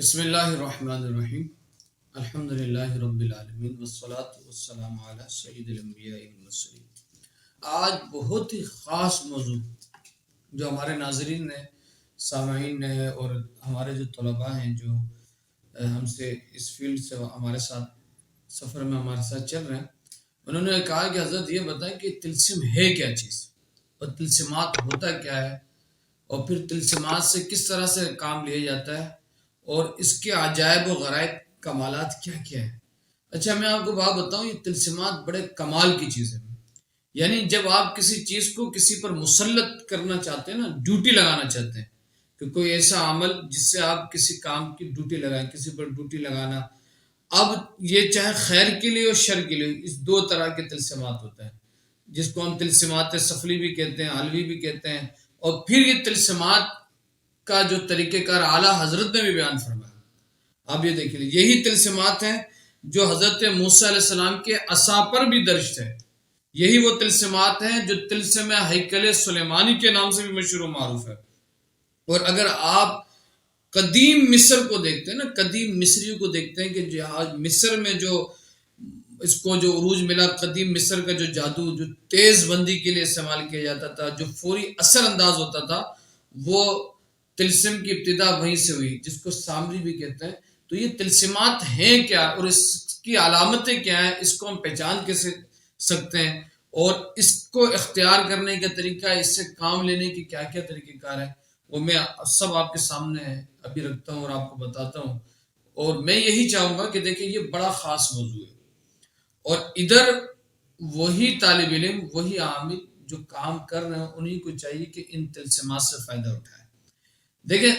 بسم اللہ الرحمن الرحیم الحمد للہ رب العالمین والصلاة والسلام علی سید الانبیاء والمرسلین۔ آج بہت ہی خاص موضوع جو ہمارے ناظرین نے، سامعین نے اور ہمارے جو طلباء ہیں جو ہم سے اس فیلڈ سے ہمارے ساتھ سفر میں ہمارے ساتھ چل رہے ہیں، انہوں نے کہا کہ حضرت یہ بتائیں کہ طلسم ہے کیا چیز، اور طلسمات ہوتا کیا ہے، اور پھر طلسمات سے کس طرح سے کام لیا جاتا ہے، اور اس کے عجائب و غرائب کمالات کیا کیا ہے۔ اچھا، میں آپ کو بات بتاؤں، یہ طلسمات بڑے کمال کی چیز ہے۔ یعنی جب آپ کسی چیز کو کسی پر مسلط کرنا چاہتے ہیں نا، ڈیوٹی لگانا چاہتے ہیں کہ کوئی ایسا عمل جس سے آپ کسی کام کی ڈیوٹی لگائیں، کسی پر ڈیوٹی لگانا، اب یہ چاہے خیر کے لیے اور شر کے لیے، اس دو طرح کے طلسمات ہوتے ہیں، جس کو ہم طلسمات سفلی بھی کہتے ہیں، حلوی بھی کہتے ہیں۔ اور پھر یہ طلسمات کا جو طریقہ کار اعلیٰ حضرت نے بھی بیان فرمایا۔ اب یہ دیکھ لیجیے، یہی طلسمات ہیں جو حضرت موسیٰ علیہ السلام کے عصا پر بھی درج تھے۔ یہی وہ طلسمات ہیں جو طلسم ہیکل سلیمانی کے نام سے بھی مشہور و معروف ہے۔ اور اگر آپ قدیم مصر کو دیکھتے ہیں نا، قدیم مصریوں کو دیکھتے ہیں کہ جو آج مصر میں جو اس کو جو عروج ملا، قدیم مصر کا جو جادو جو تیز بندی کے لیے استعمال کیا جاتا تھا، جو فوری اثر انداز ہوتا تھا، وہ طلسم کی ابتدا وہیں سے ہوئی، جس کو سامری بھی کہتے ہیں۔ تو یہ طلسمات ہیں کیا، اور اس کی علامتیں کیا ہیں، اس کو ہم پہچان کیسے سکتے ہیں، اور اس کو اختیار کرنے کا طریقہ، اس سے کام لینے کی کیا کیا طریقہ کار ہے، وہ میں سب آپ کے سامنے ابھی رکھتا ہوں اور آپ کو بتاتا ہوں۔ اور میں یہی چاہوں گا کہ دیکھیں، یہ بڑا خاص موضوع ہے، اور ادھر وہی طالب علم، وہی عامل جو کام کر رہے ہیں، انہیں کو چاہیے کہ ان طلسمات سے فائدہ اٹھائے۔ دیکھیں،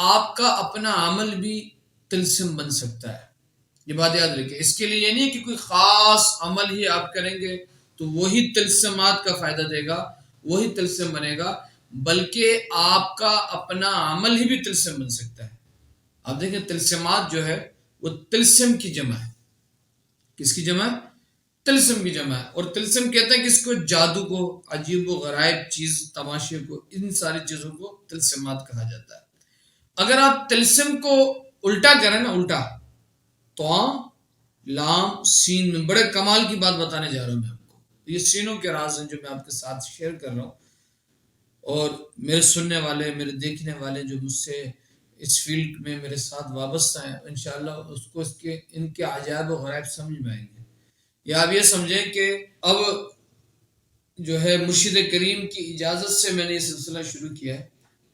آپ کا اپنا عمل بھی طلسم بن سکتا ہے، یہ بات یاد رکھیں۔ اس کے لیے یہ نہیں کہ کوئی خاص عمل ہی آپ کریں گے تو وہی طلسمات کا فائدہ دے گا، وہی طلسم بنے گا، بلکہ آپ کا اپنا عمل ہی بھی طلسم بن سکتا ہے۔ آپ دیکھیں، طلسمات جو ہے وہ طلسم کی جمع ہے۔ کس کی جمع ہے؟ طلسم کی جمع ہے۔ اور طلسم کہتے ہیں کہ اس کو جادو کو، عجیب و غرائب چیز، تماشے کو، ان ساری چیزوں کو طلسمات کہا جاتا ہے۔ اگر آپ طلسم کو الٹا کریں نا، الٹا، تو لام سین میں بڑے کمال کی بات بتانے جا رہا ہوں میں آپ کو۔ یہ سینوں کے راز ہیں جو میں آپ کے ساتھ شیئر کر رہا ہوں، اور میرے سننے والے، میرے دیکھنے والے جو مجھ سے اس فیلڈ میں میرے ساتھ وابستہ ہیں، انشاءاللہ اس کو ان کے عجائب و غرائب سمجھ میں آئیں گے۔ یا آپ یہ سمجھیں کہ اب جو ہے مرشد کریم کی اجازت سے میں نے یہ سلسلہ شروع کیا ہے،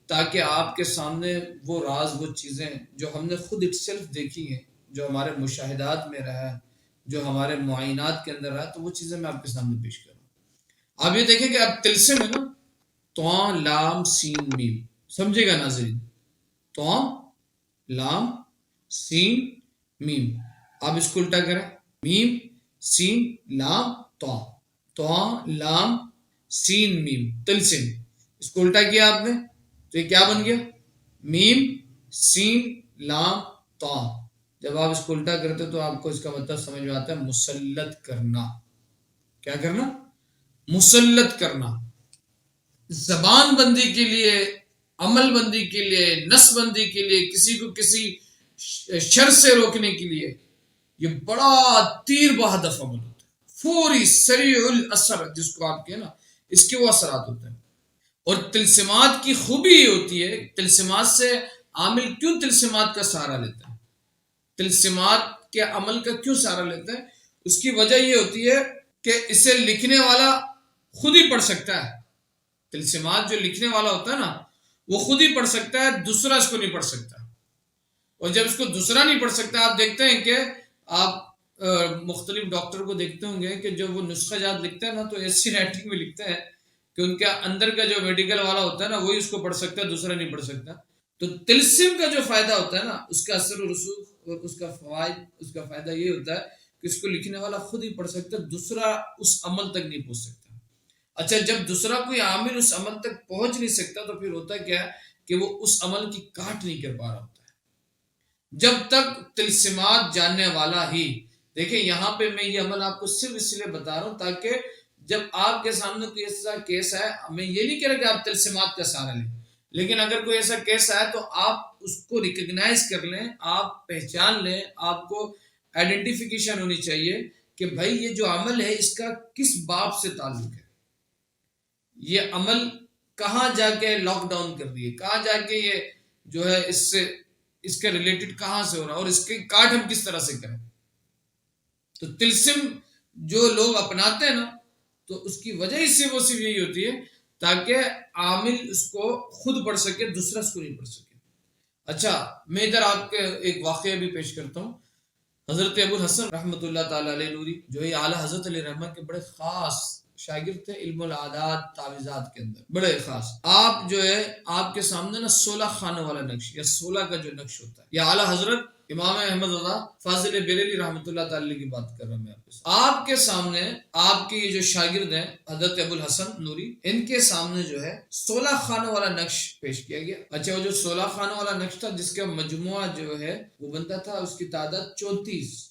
تاکہ آپ کے سامنے وہ راز، وہ چیزیں جو ہم نے خود اٹ سیلف دیکھی ہیں، جو ہمارے مشاہدات میں رہا ہے، جو ہمارے معائنات کے اندر رہا ہے، تو وہ چیزیں میں آپ کے سامنے پیش کروں۔ آپ یہ دیکھیں کہ اب طلسم ہے نا، تو لام سین میم، سمجھے گا ناظرین، تو لام سین میم۔ آپ اس کو الٹا کریں، میم سین لام تو لام سین میم، طلسم۔ اس کو الٹا کیا آپ نے تو یہ کیا بن گیا؟ میم سین لام تو۔ جب آپ اس کو الٹا کرتے تو آپ کو اس کا مطلب سمجھ میں آتا ہے مسلط کرنا۔ کیا کرنا؟ مسلط کرنا۔ زبان بندی کے لیے، عمل بندی کے لیے، نس بندی کے لیے، کسی کو کسی شر سے روکنے کے لیے، یہ بڑا تیر بہ ہدف عمل ہوتا ہے، فوری سریع الاثر، جس کو آپ کہیں نا، اس کے وہ اثرات ہوتے ہیں۔ اور طلسمات کی خوبی یہ ہوتی ہے، طلسمات سے عامل کیوں طلسمات کا سہارا لیتا ہے، طلسمات کے عمل کا کیوں سہارا لیتا ہے، اس کی وجہ یہ ہوتی ہے کہ اسے لکھنے والا خود ہی پڑھ سکتا ہے۔ طلسمات جو لکھنے والا ہوتا ہے نا، وہ خود ہی پڑھ سکتا ہے، دوسرا اس کو نہیں پڑھ سکتا۔ اور جب اس کو دوسرا نہیں پڑھ سکتا، آپ دیکھتے ہیں کہ آپ مختلف ڈاکٹر کو دیکھتے ہوں گے کہ جب وہ نسخہ جات لکھتے ہیں نا، تو ایسی رائٹنگ میں لکھتے ہیں کہ ان کے اندر کا جو میڈیکل والا ہوتا ہے نا، وہی اس کو پڑھ سکتا ہے، دوسرا نہیں پڑھ سکتا۔ تو طلسم کا جو فائدہ ہوتا ہے نا، اس کا اثر و رسوخ اور اس کا فوائد، اس کا فائدہ یہ ہوتا ہے کہ اس کو لکھنے والا خود ہی پڑھ سکتا ہے، دوسرا اس عمل تک نہیں پہنچ سکتا۔ اچھا، جب دوسرا کوئی عامل اس عمل تک پہنچ نہیں سکتا، تو پھر ہوتا کیا ہے کہ وہ اس عمل کی کاٹ نہیں کر پا رہا ہوتا ہے، جب تک طلسمات جاننے والا ہی۔ دیکھیں، یہاں پہ میں یہ عمل آپ کو صرف اس لیے بتا رہا ہوں تاکہ جب آپ کے سامنے کوئی ایسا کیس ہے، میں یہ نہیں کہہ رہا کہ آپ طلسمات کا سہارا لیں، لیکن اگر کوئی ایسا کیس آئے تو آپ اس کو ریکگنائز کر لیں، آپ پہچان لیں، آپ کو آئیڈینٹیفیکیشن ہونی چاہیے کہ بھائی یہ جو عمل ہے اس کا کس باب سے تعلق ہے، یہ عمل کہاں جا کے لاک ڈاؤن کر رہی ہے، کہاں جا کے یہ جو ہے اس کے ریلیٹڈ کہاں سے ہو رہا ہے، اور اس کے کاٹ ہم کس طرح سے کریں۔ تو طلسم جو لوگ اپناتے ہیں نا، تو اس کی وجہ اس سے وہ صرف یہی ہوتی ہے تاکہ عامل اس کو خود پڑھ سکے، دوسرا اس کو نہیں پڑھ سکے۔ اچھا، میں ادھر آپ کے ایک واقعہ بھی پیش کرتا ہوں۔ حضرت ابو الحسن رحمۃ اللہ تعالیٰ علیہ نوری جو یہ اعلیٰ حضرت علیہ رحمہ کے بڑے خاص شاگرد تھے علم العادات تعویذات کے اندر، بڑے خاص۔ آپ جو ہے آپ کے سامنے نا 16 خانوں والا نقش یا 16 کا جو نقش ہوتا ہے، یہ اعلیٰ حضرت امام احمد رضا فاضل بریلوی رحمۃ اللہ تعالی کی بات کر رہا ہوں میں آپ کے سامنے۔ آپ کے یہ جو شاگرد ہیں حضرت ابو الحسن نوری، ان کے سامنے جو ہے 16 خانوں والا نقش پیش کیا گیا۔ اچھا، وہ جو 16 خانوں والا نقش تھا جس کا مجموعہ جو ہے وہ بنتا تھا، اس کی تعداد 34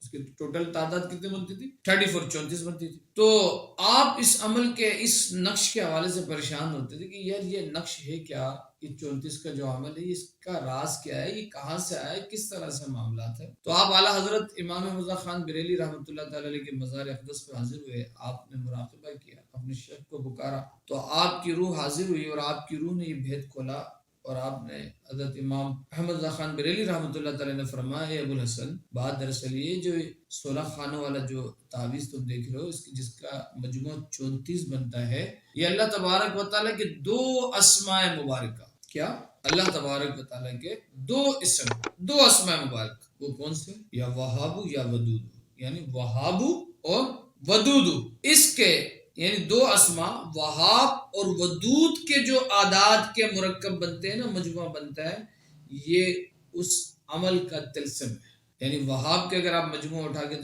اس کی ٹوٹل تعداد کتنی بنتی تھی؟ 34 بنتی تھی۔ تو آپ اس عمل کے اس نقش کے حوالے سے پریشان ہوتے تھے کہ یار یہ نقش ہے کیا، یہ 34 کا جو عمل ہے اس کا راز کیا ہے، یہ کہاں سے آیا ہے، کس طرح سے معاملات ہے۔ تو آپ اعلیٰ حضرت امام مرزا خان بریلی رحمۃ اللہ تعالی علیہ کے مزار اقدس پہ حاضر ہوئے، آپ نے مراقبہ کیا، اپنے شیخ کو پکارا تو آپ کی روح حاضر ہوئی اور آپ کی روح نے یہ بھید کھولا، اور آپ نے حضرت امام احمد رضا خان بریلی رحمۃ اللہ تعالی نے فرمایا، اے ابو الحسن، بات دراصل یہ جو 16 خانوں والا جو تعویذ تم دیکھ رہے ہو، اس کی جس کا مجموع 34 بنتا ہے، یہ اللہ تبارک و تعالیٰ کے 2 اسماء مبارکہ، کیا اللہ تبارک و تعالیٰ کے 2 اسماء مبارک، وہ کون سے؟ یا وہاب یا ودود، یعنی وہاب اور ودود، اس کے یعنی 2 اسماء وہاب اور ودود کے جو اعداد کے مرکب بنتے ہیں نا، مجموعہ بنتا ہے، یہ اس عمل کا طلسم ہے۔ یعنی وہاب کے اگر آپ مجموعہ اٹھا کے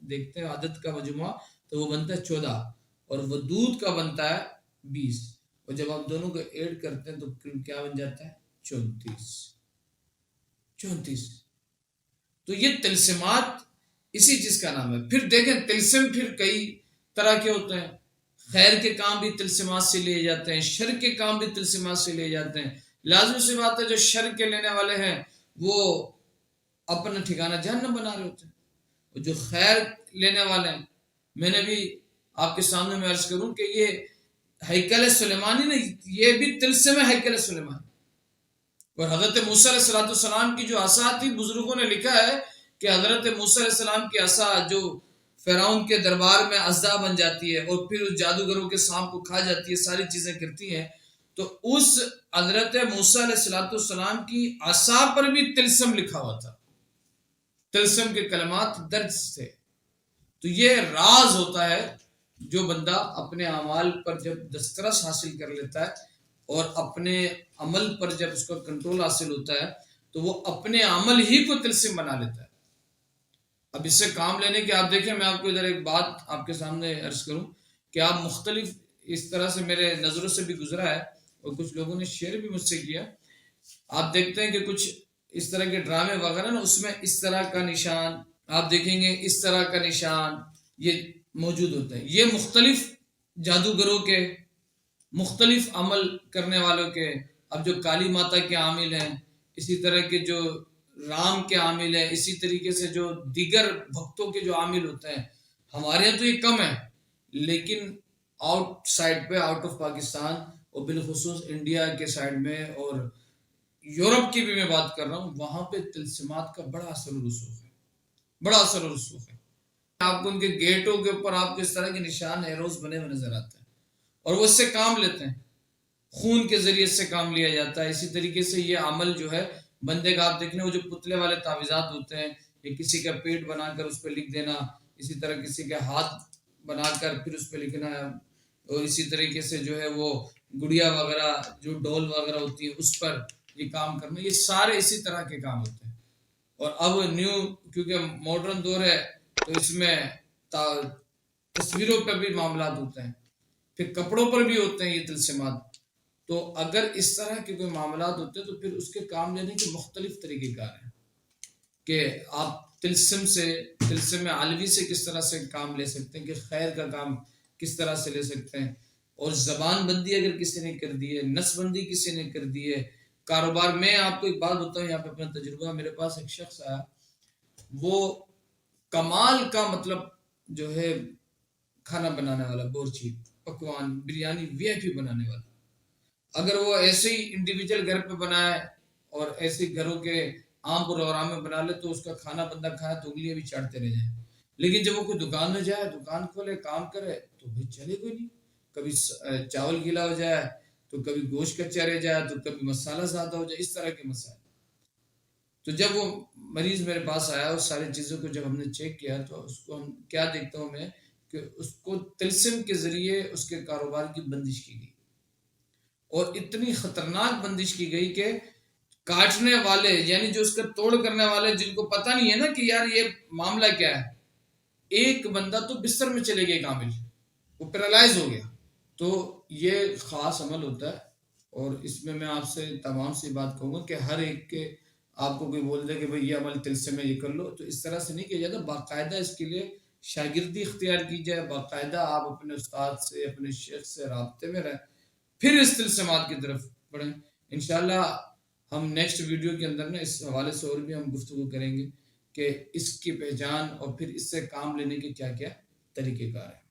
دیکھتے ہیں عدد کا مجموعہ تو وہ بنتا ہے 14، اور ودود کا بنتا ہے 20، اور جب آپ دونوں کو ایڈ کرتے ہیں تو کیا بن جاتا ہے؟ 34۔ تو یہ طلسمات اسی چیز کا نام ہے۔ پھر دیکھیں طلسم پھر کئی طرح کے ہوتے ہیں، خیر کے کام بھی طلسمات سے لیے جاتے ہیں، شر کے کام بھی طلسمات سے لیے جاتے ہیں۔ لازم سی بات ہے جو شر کے لینے والے ہیں وہ اپنا ٹھکانہ جہنم بنا رہے ہوتے ہیں، اور جو خیر لینے والے ہیں، میں نے بھی آپ کے سامنے میں عرض کروں کہ یہ ہیکل سلیمانی نہیں، یہ بھی طلسم ہے ہیکل سلیمانی۔ اور حضرت موسیٰ علیہ السلام کی جو عصا تھی، بزرگوں نے لکھا ہے کہ حضرت موسیٰ علیہ السلام کی عصا جو فرعون کے دربار میں اژدہا بن جاتی ہے اور پھر اس جادوگروں کے سانپ کو کھا جاتی ہے، ساری چیزیں کرتی ہیں، تو اس حضرت موسیٰ علیہ السلام کی عصا پر بھی طلسم لکھا ہوا تھا، طلسم کے کلمات درج تھے۔ تو یہ راز ہوتا ہے جو بندہ اپنے اعمال پر جب دسترس حاصل کر لیتا ہے اور اپنے عمل پر جب اس کا کنٹرول حاصل ہوتا ہے تو وہ اپنے عمل ہی کو طلسم بنا لیتا ہے۔ اب اس سے کام لینے کے آپ دیکھیں، میں آپ کو ادھر ایک بات آپ کے سامنے عرض کروں کہ آپ مختلف اس طرح سے میرے نظروں سے بھی گزرا ہے اور کچھ لوگوں نے شیئر بھی مجھ سے کیا۔ آپ دیکھتے ہیں کہ کچھ اس طرح کے ڈرامے وغیرہ نا، اس میں اس طرح کا نشان آپ دیکھیں گے، اس طرح کا نشان یہ موجود ہوتا ہے۔ یہ مختلف جادوگروں کے، مختلف عمل کرنے والوں کے، اب جو کالی ماتا کے عامل ہیں، اسی طرح کے جو رام کے عامل ہیں، اسی طریقے سے جو دیگر بھکتوں کے جو عامل ہوتے ہیں، ہمارے یہاں تو یہ کم ہے، لیکن آؤٹ سائڈ پہ، آؤٹ آف پاکستان اور بالخصوص انڈیا کے سائڈ میں اور یورپ کی بھی میں بات کر رہا ہوں، وہاں پہ طلسمات کا بڑا اثر و رسوخ ہے، بڑا اثر و رسوخ ہے۔ آپ کو ان کے گیٹوں کے اوپر آپ کو اس طرح کے نشان ایروز بنے ہوئے نظر آتے ہیں، اور وہ اس سے کام لیتے ہیں، خون کے ذریعے سے کام لیا جاتا ہے۔ اسی طریقے سے یہ عمل جو ہے بندے کا آپ دیکھنے، وہ جو پتلے والے تعویذات ہوتے ہیں، یہ کسی کا پیٹ بنا کر اس پہ لکھ دینا، اسی طرح کسی کا ہاتھ بنا کر پھر اس پہ لکھنا ہے، اور اسی طریقے سے جو ہے وہ گڑیا وغیرہ جو ڈول وغیرہ ہوتی ہے اس پر یہ کام کرنا، یہ سارے اسی طرح کے کام ہوتے ہیں۔ اور اب نیو کیونکہ ماڈرن دور ہے تو اس میں تصویروں پر بھی معاملات ہوتے ہیں، پھر کپڑوں پر بھی ہوتے ہیں یہ طلسمات۔ تو اگر اس طرح کے کوئی معاملات ہوتے ہیں تو پھر اس کے کام لینے کے مختلف طریقہ کار ہیں کہ آپ طلسم علوی سے کس طرح سے کام لے سکتے ہیں، کہ خیر کا کام کس طرح سے لے سکتے ہیں، اور زبان بندی اگر کسی نے کر دی ہے، نس بندی کسی نے کر دی ہے کاروبار میں. آپ کو ایک بات بتاؤں یہاں پہ اپنا تجربہ، میرے پاس ایک شخص آیا، وہ کمال کا مطلب جو ہے کھانا بنانے والا، بورچی پکوان بریانی وی آئی پی بنانے والا. اگر وہ ایسے ہی انڈیویجل گھر پہ بنائے اور ایسے گھروں کے عام پروگرام میں بنا لے تو اس کا کھانا بندہ کھائے تو انگلیاں بھی چاٹتے رہ جائیں. لیکن جب وہ کوئی دکان میں جائے، دکان کھولے، کام کرے تو بھائی چلے کوئی نہیں. کبھی چاول گیلا ہو جائے تو کبھی گوشت کچا رہ جائے تو کبھی مسالہ زیادہ ہو جائے، اس طرح کے مسائل. تو جب وہ مریض میرے پاس آیا، اس ساری چیزوں کو جب ہم نے چیک کیا تو اس کو ہم کیا دیکھتا ہوں میں کہ اس کو طلسم کے ذریعے اس کے کاروبار کی بندش کی گئی، اور اتنی خطرناک بندش کی گئی کہ کاٹنے والے یعنی جو اس کا توڑ کرنے والے، جن کو پتہ نہیں ہے نا کہ یار یہ معاملہ کیا ہے، ایک بندہ تو بستر میں چلے گئے کامل، وہ پیرالائز ہو گیا. تو یہ خاص عمل ہوتا ہے، اور اس میں آپ سے تمام سی بات کہوں گا کہ ہر ایک کے آپ کو کوئی بول دے کہ بھئی یہ عمل تل سے میں یہ کر لو، تو اس طرح سے نہیں کیا جاتا. باقاعدہ اس کے لیے شاگردی اختیار کی جائے، باقاعدہ آپ اپنے استاد سے، اپنے شیخ سے رابطے میں رہیں، پھر اس تلسمات کی طرف بڑھیں. انشاءاللہ ہم نیکسٹ ویڈیو کے اندر نا اس حوالے سے اور بھی ہم گفتگو کریں گے کہ اس کی پہچان اور پھر اس سے کام لینے کے کیا کیا طریقہ کار ہیں.